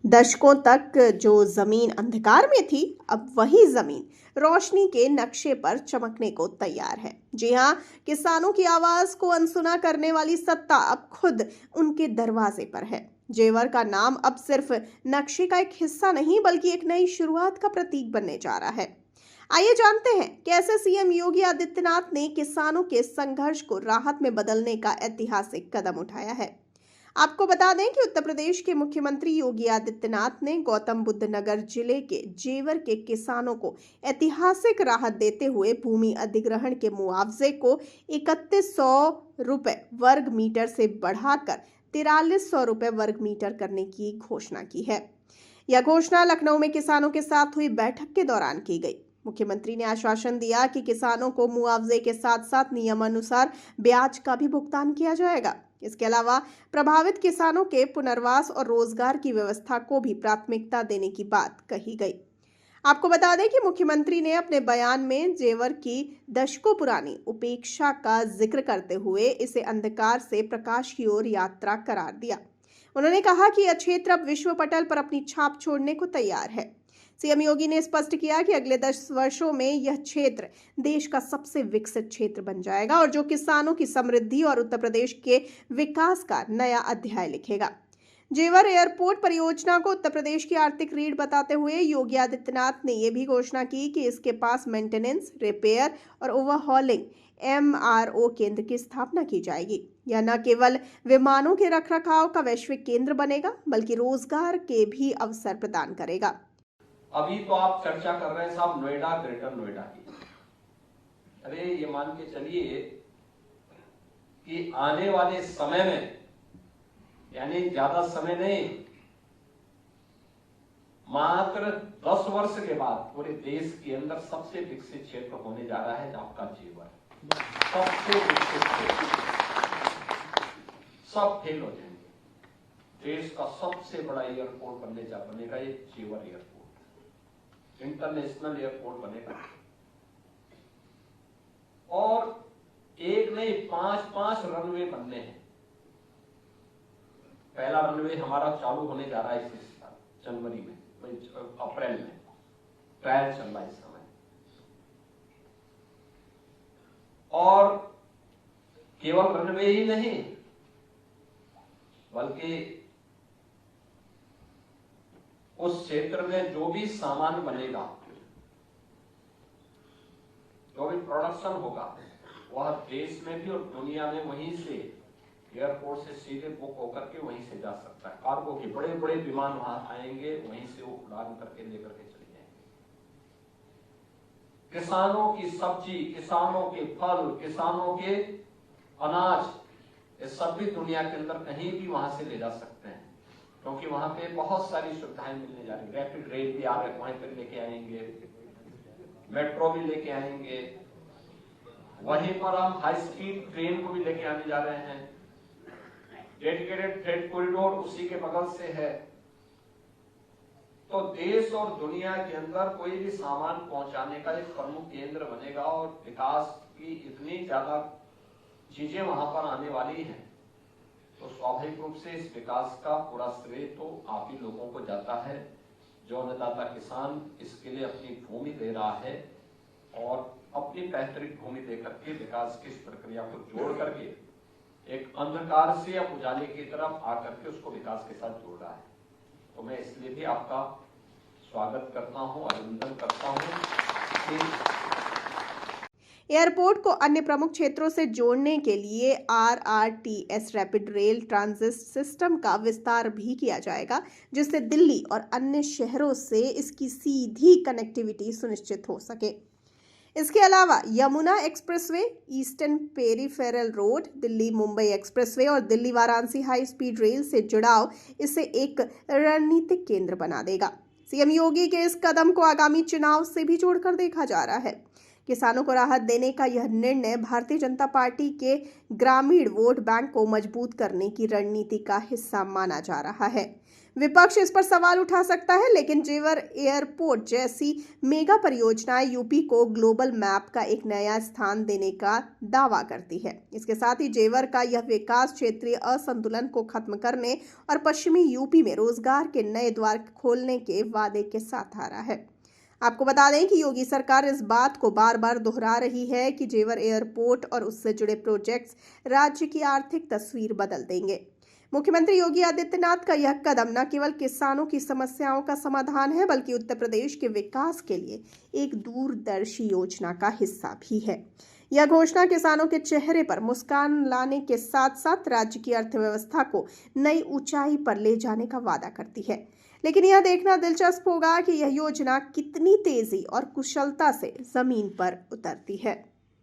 दशकों तक जो जमीन अंधकार में थी, अब वही जमीन रोशनी के नक्शे पर चमकने को तैयार है। जी हाँ, किसानों की आवाज को अनसुना करने वाली सत्ता अब खुद उनके दरवाजे पर है। जेवर का नाम अब सिर्फ नक्शे का एक हिस्सा नहीं, बल्कि एक नई शुरुआत का प्रतीक बनने जा रहा है। आइए जानते हैं कैसे सीएम योगी आदित्यनाथ ने किसानों के संघर्ष को राहत में बदलने का ऐतिहासिक कदम उठाया है। आपको बता दें कि उत्तर प्रदेश के मुख्यमंत्री योगी आदित्यनाथ ने गौतम बुद्ध नगर जिले के जेवर के किसानों को ऐतिहासिक राहत देते हुए भूमि अधिग्रहण के मुआवजे को 3100 रुपए वर्ग मीटर से बढ़ाकर 4300 रुपए वर्ग मीटर करने की घोषणा की है। यह घोषणा लखनऊ में किसानों के साथ हुई बैठक के दौरान की गई। मुख्यमंत्री ने आश्वासन दिया कि किसानों को मुआवजे के साथ साथ नियमानुसार ब्याज का भी भुगतान किया जाएगा। इसके अलावा प्रभावित किसानों के पुनर्वास और रोजगार की व्यवस्था को भी प्राथमिकता देने की बात कही गई। आपको बता दें कि मुख्यमंत्री ने अपने बयान में जेवर की दशकों पुरानी उपेक्षा का जिक्र करते हुए इसे अंधकार से प्रकाश की ओर यात्रा करार दिया। उन्होंने कहा कि यह क्षेत्र अब विश्व पटल पर अपनी छाप छोड़ने को तैयार है। सीएम योगी ने स्पष्ट किया कि अगले 10 वर्षों में यह क्षेत्र देश का सबसे विकसित क्षेत्र बन जाएगा और जो किसानों की समृद्धि और उत्तर प्रदेश के विकास का नया अध्याय लिखेगा। जेवर एयरपोर्ट परियोजना को उत्तर प्रदेश की आर्थिक रीढ़ बताते हुए योगी आदित्यनाथ ने यह भी घोषणा की कि इसके पास मेंटेनेंस, रिपेयर और ओवरहॉलिंग एमआरओ केंद्र की स्थापना की जाएगी। यह न केवल विमानों के रखरखाव का वैश्विक केंद्र बनेगा, बल्कि रोजगार के भी अवसर प्रदान करेगा। अभी तो आप चर्चा कर रहे हैं साहब नोएडा, ग्रेटर नोएडा की। अरे ये मान के चलिए कि आने वाले समय में, यानी ज्यादा समय नहीं, मात्र 10 वर्ष के बाद पूरे देश के अंदर सबसे विकसित क्षेत्र होने जा रहा है आपका जेवर। सबसे विकसित क्षेत्र, सब फेल हो जाएंगे। देश का सबसे बड़ा एयरपोर्ट बनेगा ये जेवर एयरपोर्ट, इंटरनेशनल एयरपोर्ट बनेगा। और एक नहीं 5-5 रनवे बनने हैं। पहला रनवे हमारा चालू होने जा रहा है इस साल जनवरी में, अप्रैल में ट्रायल चल रहा है इस समय। और केवल रनवे ही नहीं, बल्कि उस क्षेत्र में जो भी सामान बनेगा, जो भी प्रोडक्शन होगा, वह देश में भी और दुनिया में वहीं से एयरपोर्ट से सीधे बुक होकर के वहीं से जा सकता है। कार्गो के बड़े बड़े विमान वहां आएंगे, वहीं से वो उड़ान करके लेकर के चले जाएंगे। किसानों की सब्जी, किसानों के फल, किसानों के अनाज, ये सब भी दुनिया के अंदर कहीं भी वहां से ले जा सकते हैं, क्योंकि वहां पे बहुत सारी सुविधाएं मिलने जा रही। रैपिड रेल भी आ रहे, वहीं पर लेके आएंगे, मेट्रो भी लेके आएंगे, वहीं पर हम हाई स्पीड ट्रेन को भी लेके आने जा रहे हैं। डेडिकेटेड फ्रेट कॉरिडोर उसी के बगल से है। तो देश और दुनिया के अंदर कोई भी सामान पहुंचाने का एक प्रमुख केंद्र बनेगा और विकास की इतनी ज्यादा चीजें वहां पर आने वाली हैं, तो स्वाभाविक रूप से इस विकास का पूरा श्रेय तो आप ही लोगों को जाता है। जो अन्नदाता किसान इसके लिए अपनी भूमि दे रहा है और अपनी पैतृक भूमि देकर के विकास की इस प्रक्रिया को जोड़ करके एक अंधकार से अब उजाले की तरफ आकर के उसको विकास के साथ जोड़ रहा है। तो मैं इसलिए भी आपका स्वागत करता हूं, अभिनंदन करता हूं। एयरपोर्ट को अन्य प्रमुख क्षेत्रों से जोड़ने के लिए RRTS rapid rail transit system का विस्तार भी किया जाएगा, जिससे दिल्ली और अन्य शहरों से इसकी सीधी कनेक्टिविटी सुनिश्चित हो सके। इसके अलावा Yamuna expressway, eastern peripheral road, Delhi Mumbai expressway और Delhi Varanasi high speed rail से जुड़ाव इसे एक रणनीतिक केंद्र बना देगा। सीएम योगी के इस कदम को आगामी चुनाव से भी जोड़कर देखा जा रहा है। किसानों को राहत देने का यह निर्णय भारतीय जनता पार्टी के ग्रामीण वोट बैंक को मजबूत करने की रणनीति का हिस्सा माना जा रहा है। विपक्ष इस पर सवाल उठा सकता है, लेकिन जेवर एयरपोर्ट जैसी मेगा परियोजनाएं यूपी को ग्लोबल मैप का एक नया स्थान देने का दावा करती है। इसके साथ ही जेवर का यह विकास क्षेत्रीय असंतुलन को खत्म करने और पश्चिमी यूपी में रोजगार के नए द्वार खोलने के वादे के साथ आ रहा है। आपको बता दें कि योगी सरकार इस बात को बार बार दोहरा रही है कि जेवर एयरपोर्ट और उससे जुड़े प्रोजेक्ट्स राज्य की आर्थिक तस्वीर बदल देंगे। मुख्यमंत्री योगी आदित्यनाथ का यह कदम न केवल किसानों की समस्याओं का समाधान है, बल्कि उत्तर प्रदेश के विकास के लिए एक दूरदर्शी योजना का हिस्सा भी है। यह घोषणा किसानों के चेहरे पर मुस्कान लाने के साथ साथ राज्य की अर्थव्यवस्था को नई ऊंचाई पर ले जाने का वादा करती है। लेकिन यह देखना दिलचस्प होगा कि यह योजना कितनी तेजी और कुशलता से जमीन पर उतरती है।